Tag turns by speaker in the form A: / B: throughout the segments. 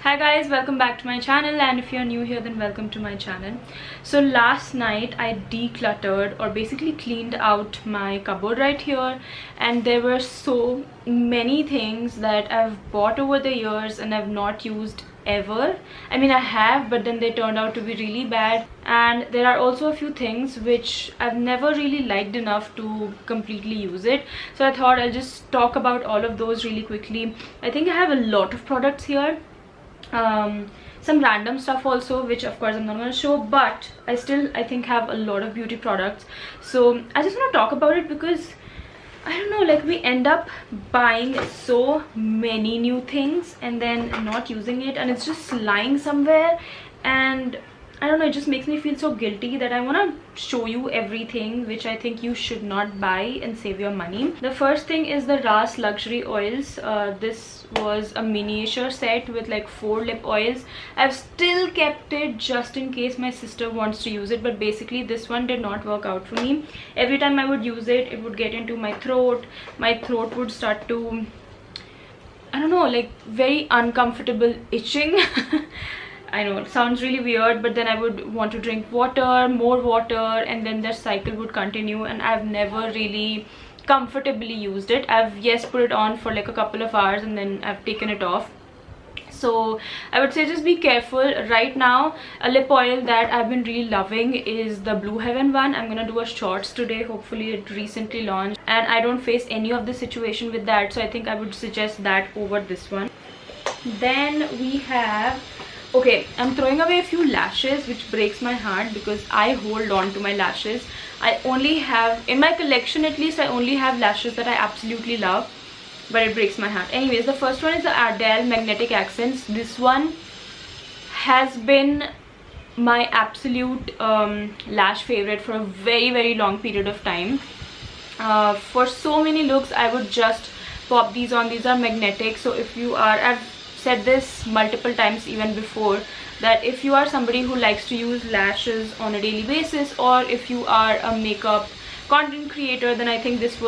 A: Hi guys, welcome back to my channel, and if you're new here then welcome to my channel. So last night I decluttered or basically cleaned out my cupboard right here, and there were so many things that I've bought over the years and I've not used ever. I mean, I have, but then they turned out to be really bad. And there are also a few things which I've never really liked enough to completely use it, so I thought I'll just talk about all of those really quickly. I think I have a lot of products here, some random stuff also, which of course I'm not going to show, but I think have a lot of beauty products. So I just want to talk about it because I don't know, like, we end up buying so many new things and then not using it, and it's just lying somewhere, and I don't know, it just makes me feel so guilty that I want to show you everything which I think you should not buy and save your money. The first thing is the Ras luxury oils. This was a miniature set with like 4 lip oils. I've still kept it just in case my sister wants to use it, but basically this one did not work out for me. Every time I would use it, it would get into my throat would start to, I don't know, like, very uncomfortable itching. I know it sounds really weird, but then I would want to drink water, more water, and then that cycle would continue, and I've never really comfortably used it. I've put it on for like a couple of hours and then I've taken it off. So I would say just be careful. Right now, a lip oil that I've been really loving is the Blue Heaven one. I'm gonna do a shorts today. Hopefully it recently launched and I don't face any of the situation with that, so I think I would suggest that over this one. Then we have, okay, I'm throwing away a few lashes, which breaks my heart because I hold on to my lashes. I only have, in my collection at least, I only have lashes that I absolutely love, but it breaks my heart. Anyways, the first one is the Ardell Magnetic Accents. This one has been my absolute lash favorite for a very long period of time. For so many looks, I would just pop these on. These are magnetic, so if you are, I've said this multiple times even before, that if you are somebody who likes to use lashes on a daily basis, or if you are a makeup content creator, then I think this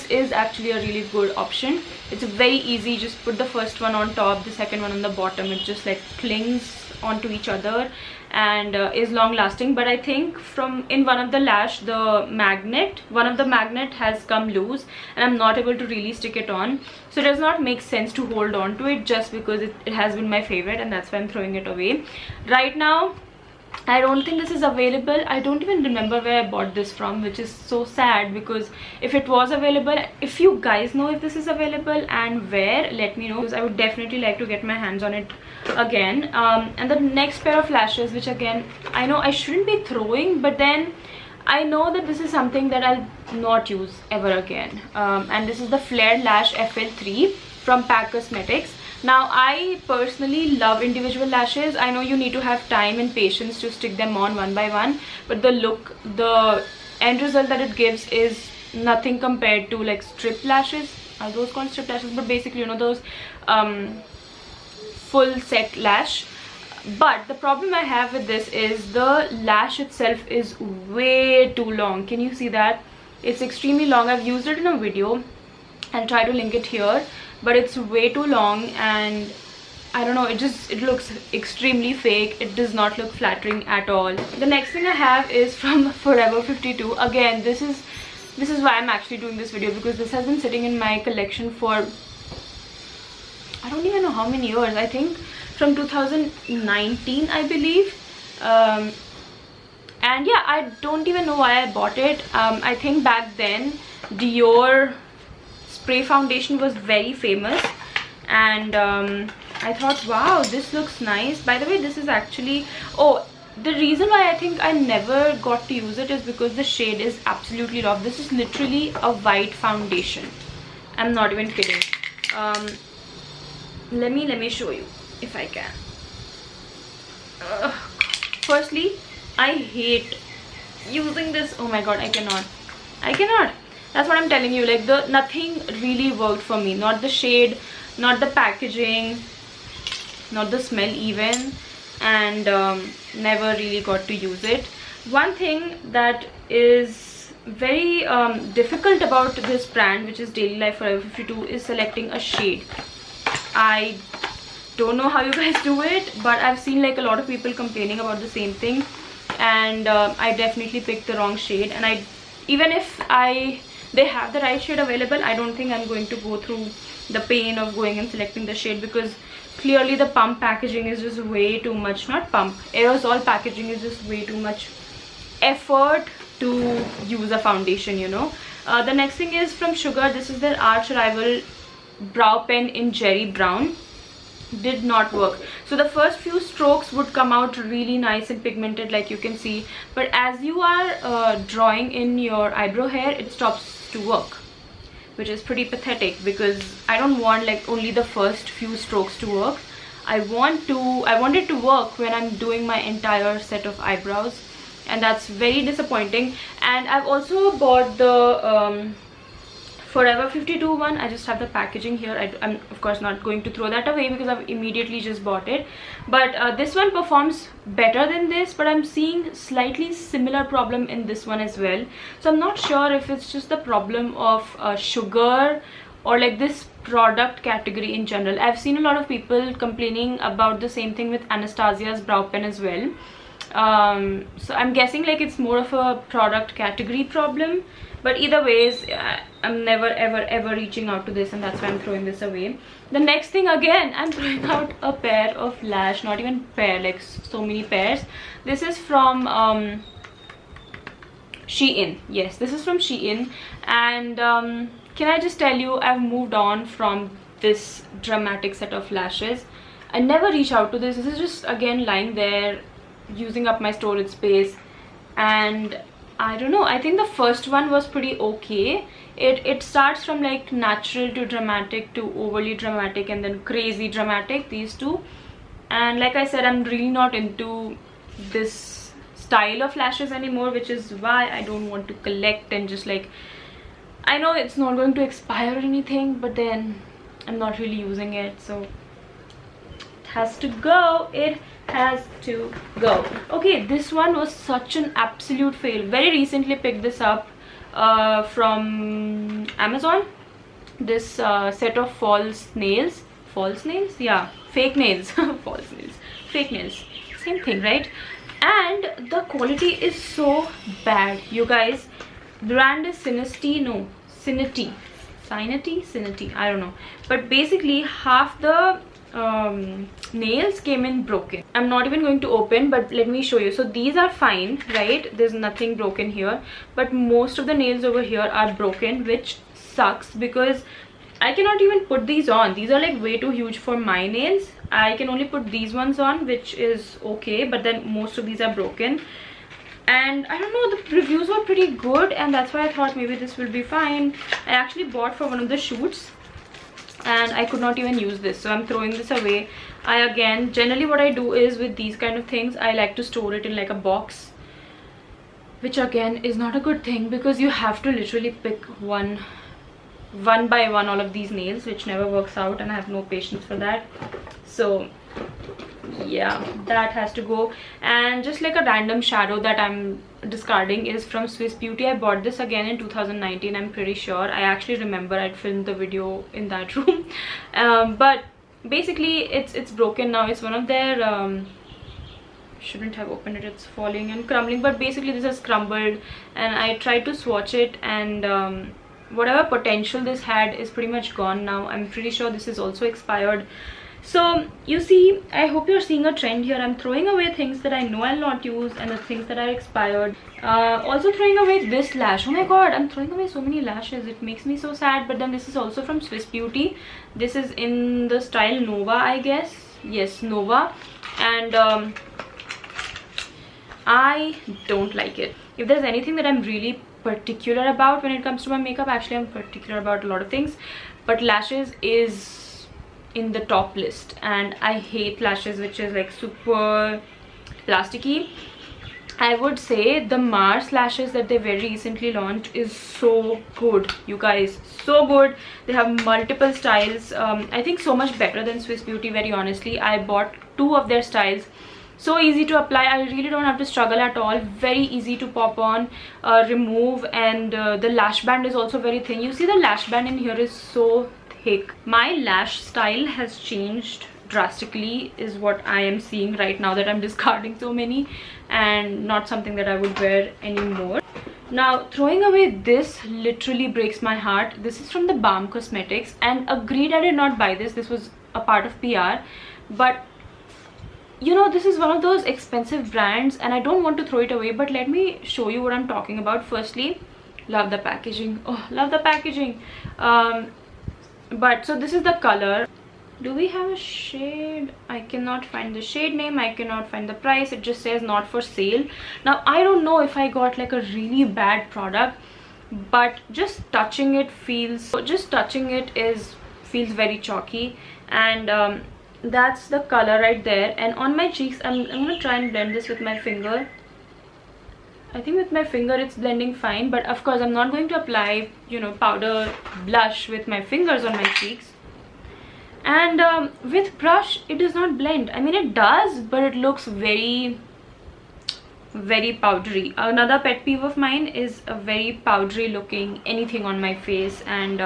A: is actually a really good option. It's very easy. Just put the first one on top, the second one on the bottom. It just like clings onto each other and is long lasting. But I think in one of the one of the magnet has come loose and I'm not able to really stick it on, so it does not make sense to hold on to it just because it has been my favorite, and that's why I'm throwing it away. Right now I don't think this is available. I don't even remember where I bought this from, which is so sad, because if it was available, if you guys know if this is available and where, let me know, because I would definitely like to get my hands on it again. And the next pair of lashes, which again I know I shouldn't be throwing, but then I know that this is something that I'll not use ever again, and this is the Flare Lash FL3 from PAC Cosmetics. Now, I personally love individual lashes. I know you need to have time and patience to stick them on one by one, but the end result that it gives is nothing compared to like strip lashes. Are those called strip lashes? But basically, you know, those full set lash. But the problem I have with this is the lash itself is way too long. Can you see that? It's extremely long. I've used it in a video. I'll try to link it here, but it's way too long, and I don't know, it looks extremely fake. It does not look flattering at all. The next thing I have is from Forever 52. Again, this is why I'm actually doing this video, because this has been sitting in my collection for I don't even know how many years. I think from 2019, I believe. And yeah, I don't even know why I bought it. I think back then Dior spray foundation was very famous, and I thought, wow, this looks nice. By the way, this is actually, oh, the reason why I think I never got to use it is because the shade is absolutely rough. This is literally a white foundation. I'm not even kidding. Let me show you if I can. Firstly, I hate using this. Oh my god, I cannot. That's what I'm telling you, like, nothing really worked for me. Not the shade, not the packaging, not the smell even, and never really got to use it. One thing that is very difficult about this brand, which is Daily Life Forever 52, is selecting a shade. I don't know how you guys do it, but I've seen like a lot of people complaining about the same thing, and I definitely picked the wrong shade. And even if they have the right shade available, I don't think I'm going to go through the pain of going and selecting the shade, because clearly the pump packaging is just way too much. Not pump, aerosol packaging is just way too much effort to use a foundation, you know. The next thing is from Sugar. This is their arch rival brow pen in Jerry Brown. Did not work. So the first few strokes would come out really nice and pigmented, like you can see, but as you are drawing in your eyebrow hair, it stops to work, which is pretty pathetic, because I don't want like only the first few strokes to work. I want it to work when I'm doing my entire set of eyebrows, and that's very disappointing. And I've also bought the Forever 52 one. I just have the packaging here. I'm of course not going to throw that away because I've immediately just bought it, but this one performs better than this, but I'm seeing slightly similar problem in this one as well. So I'm not sure if it's just the problem of Sugar or like this product category in general. I've seen a lot of people complaining about the same thing with Anastasia's brow pen as well. So I'm guessing like it's more of a product category problem, but either ways, I'm never ever reaching out to this, and that's why I'm throwing this away. The next thing, again, I'm throwing out a pair of lash, not even pair, like so many pairs. This is from Shein. Yes, this is from Shein. And can I just tell you, I've moved on from this dramatic set of lashes. I never reach out to this. This is just again lying there using up my storage space, and I don't know, I think the first one was pretty okay. It starts from like natural to dramatic to overly dramatic and then crazy dramatic, these two. And like I said, I'm really not into this style of lashes anymore, which is why I don't want to collect and just like, I know it's not going to expire or anything, but then I'm not really using it, so it has to go. It has to go. Okay, this one was such an absolute fail. Very recently picked this up from Amazon. This set of false nails, yeah, fake nails. False nails, fake nails, same thing, right? And the quality is so bad, you guys. The brand is Cinity, I don't know, but basically half the nails came in broken. I'm not even going to open, but let me show you. So these are fine, right? There's nothing broken here, but most of the nails over here are broken, which sucks because I cannot even put these on. These are like way too huge for my nails. I can only put these ones on, which is okay, but then most of these are broken. And I don't know, the reviews were pretty good, and that's why I thought maybe this will be fine. I actually bought for one of the shoots and I could not even use this, so I'm throwing this away. Generally what I do is with these kind of things, I like to store it in like a box, which again is not a good thing because you have to literally pick one by one all of these nails, which never works out, and I have no patience for that. So yeah, that has to go. And just like a random shadow that I'm discarding is from Swiss Beauty. I bought this again in 2019, I'm pretty sure. I actually remember I'd filmed the video in that room. But basically it's broken now. It's one of their shouldn't have opened it, it's falling and crumbling, but basically this is crumbled, and I tried to swatch it, and whatever potential this had is pretty much gone now. I'm pretty sure this is also expired. So you see, I hope you're seeing a trend here. I'm throwing away things that I know I'll not use and the things that are expired. Also throwing away this lash. Oh my god, I'm throwing away so many lashes. It makes me so sad. But then this is also from Swiss Beauty. This is in the style Nova, I guess. Yes, Nova. And I don't like it. If there's anything that I'm really particular about when it comes to my makeup, actually I'm particular about a lot of things, but lashes is in the top list, and I hate lashes which is like super plasticky. I would say the Mars lashes that they very recently launched is so good, you guys, so good. They have multiple styles. I think so much better than Swiss Beauty, very honestly. I bought 2 of their styles. So easy to apply. I really don't have to struggle at all. Very easy to pop on, remove, and the lash band is also very thin. You see the lash band in here is so thick. My lash style has changed drastically is what I am seeing right now, that I'm discarding so many and not something that I would wear anymore. Now, throwing away this literally breaks my heart. This is from the Balm Cosmetics, and agreed, I did not buy this. This was a part of PR, but you know, this is one of those expensive brands and I don't want to throw it away, but let me show you what I'm talking about. Firstly, love the packaging. Oh, love the packaging. But so this is the color. Do we have a shade? I cannot find the shade name, I cannot find the price. It just says not for sale. Now, I don't know if I got like a really bad product, but just touching it feels very chalky, and that's the color right there. And on my cheeks, I'm gonna try and blend this with my finger. I think with my finger it's blending fine, but of course I'm not going to apply, you know, powder blush with my fingers on my cheeks. And with brush it does not blend. I mean, it does, but it looks very powdery. Another pet peeve of mine is a very powdery looking anything on my face, and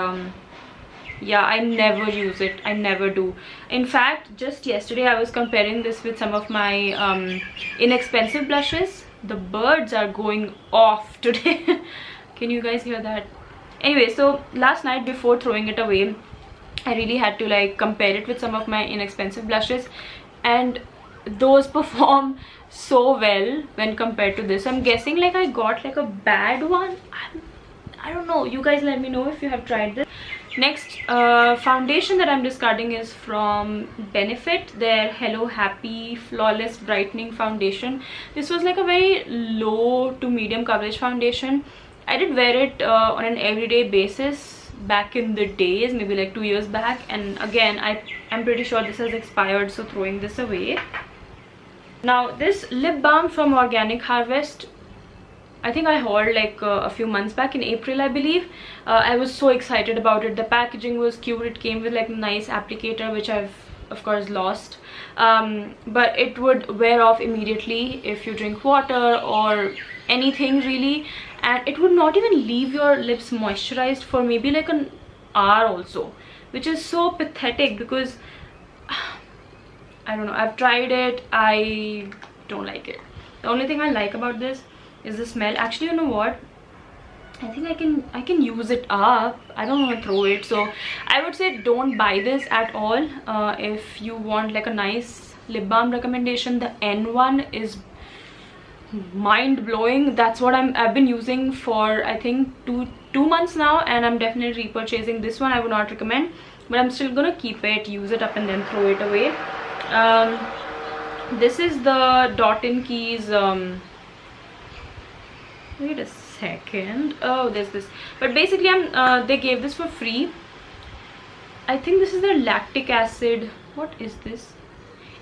A: yeah, I never use it. I never do. In fact, just yesterday I was comparing this with some of my inexpensive blushes. The birds are going off today. Can you guys hear that? Anyway, so last night before throwing it away, I really had to like compare it with some of my inexpensive blushes, and those perform so well when compared to this. I'm guessing like I got like a bad one. I don't know. You guys let me know if you have tried this. Next foundation that I'm discarding is from Benefit, their Hello Happy Flawless Brightening Foundation. This was like a very low to medium coverage foundation. I did wear it on an everyday basis back in the days, maybe like 2 years back, and again I'm pretty sure this has expired, so throwing this away. Now, this lip balm from Organic Harvest, I think I hauled like a few months back in April, I believe. I was so excited about it. The packaging was cute. It came with like a nice applicator, which I've of course lost, but it would wear off immediately if you drink water or anything really, and it would not even leave your lips moisturized for maybe like an hour also, which is so pathetic because I don't know, I've tried it, I don't like it. The only thing I like about this is the smell. Actually, you know what, I think I can use it up. I don't want to throw it, so I would say don't buy this at all. If you want like a nice lip balm recommendation, the N1 is mind-blowing. That's what I've been using for I think two months now, and I'm definitely repurchasing this one. I would not recommend, but I'm still gonna keep it, use it up, and then throw it away. This is the Dot & Key's wait a second. Oh, there's this, but basically they gave this for free. I think this is their lactic acid, what is this,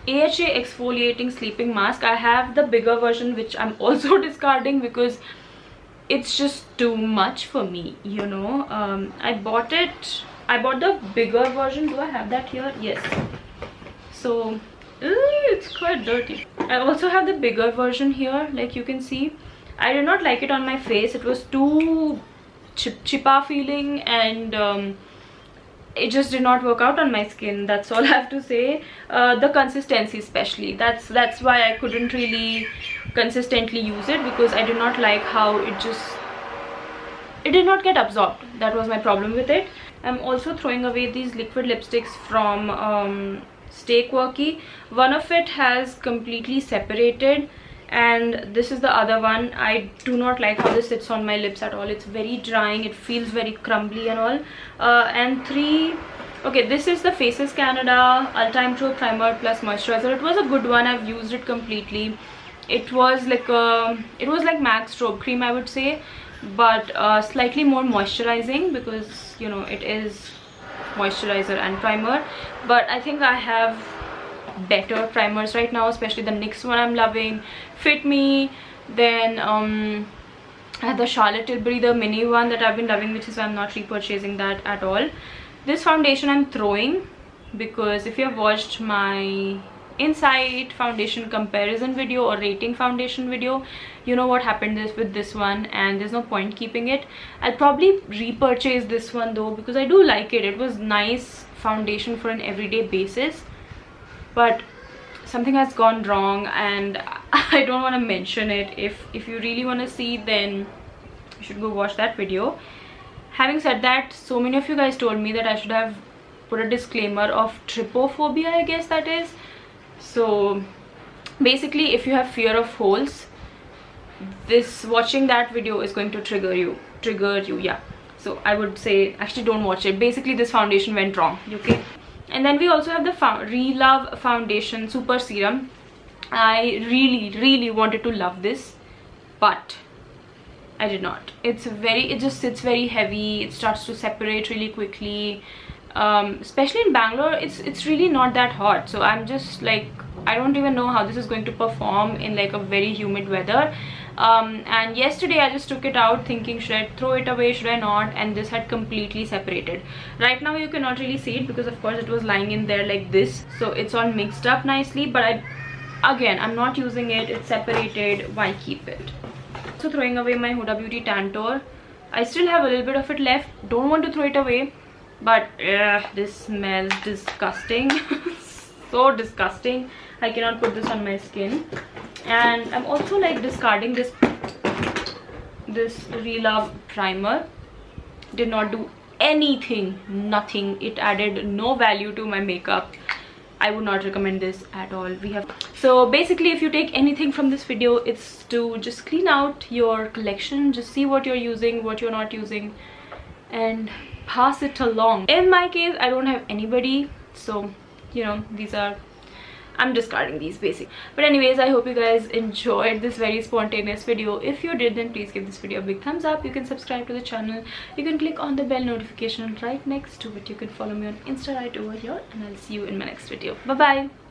A: AHA exfoliating sleeping mask. I have the bigger version, which I'm also discarding because it's just too much for me, you know. I bought the bigger version. Do I have that here? Yes. So it's quite dirty. I also have the bigger version here, like you can see. I did not like it on my face. It was too chipa feeling, and it just did not work out on my skin. That's all I have to say. The consistency especially, that's why I couldn't really consistently use it, because I did not like how it did not get absorbed. That was my problem with it. I'm also throwing away these liquid lipsticks from Stay Quirky. One of it has completely separated, and this is the other one. I do not like how this sits on my lips at all. It's very drying, it feels very crumbly and all. And okay, this is the Faces Canada Ultra Improved Primer Plus Moisturizer. It was a good one. I've used it completely. It was like MAC Strobe Cream, I would say, but slightly more moisturizing, because you know it is moisturizer and primer. But I think I have better primers right now, especially the NYX one I'm loving, Fit Me. Then I have the Charlotte Tilbury, the mini one that I've been loving, which is why I'm not repurchasing that at all. This foundation I'm throwing, because if you have watched my Insight foundation comparison video or rating foundation video, you know what happened with this one, and there's no point keeping it. I'll probably repurchase this one though, because I do like it. It was nice foundation for an everyday basis. but something has gone wrong and I don't want to mention it. If you really want to see, then you should go watch that video. Having said that, so many of you guys told me that I should have put a disclaimer of trypophobia, I guess that is. So basically, if you have fear of holes, watching that video is going to trigger you, yeah. So I would say actually don't watch it. Basically, this foundation went wrong, okay? And then we also have the Relove Foundation Super Serum. I really wanted to love this, but I did not. It just sits very heavy. It starts to separate really quickly. Especially in Bangalore, it's really not that hot. So I'm just like, I don't even know how this is going to perform in like a very humid weather. And yesterday I just took it out thinking, should I throw it away, should I not, and this had completely separated. Right now you cannot really see it because of course it was lying in there like this, so it's all mixed up nicely, but I'm not using it. It's separated. Why keep it? So throwing away my Huda Beauty Tantor. I still have a little bit of it left. Don't want to throw it away, but this smells disgusting. So disgusting. I cannot put this on my skin. And I'm also like discarding this Relove primer. Did not do anything, nothing. It added no value to my makeup. I would not recommend this at all. So basically, if you take anything from this video, it's to just clean out your collection, just see what you're using, what you're not using, and pass it along. In my case, I don't have anybody, so you know, I'm discarding these basic. But anyways, I hope you guys enjoyed this very spontaneous video. If you did, then please give this video a big thumbs up. You can subscribe to the channel. You can click on the bell notification right next to it. You can follow me on Insta right over here, and I'll see you in my next video. Bye bye.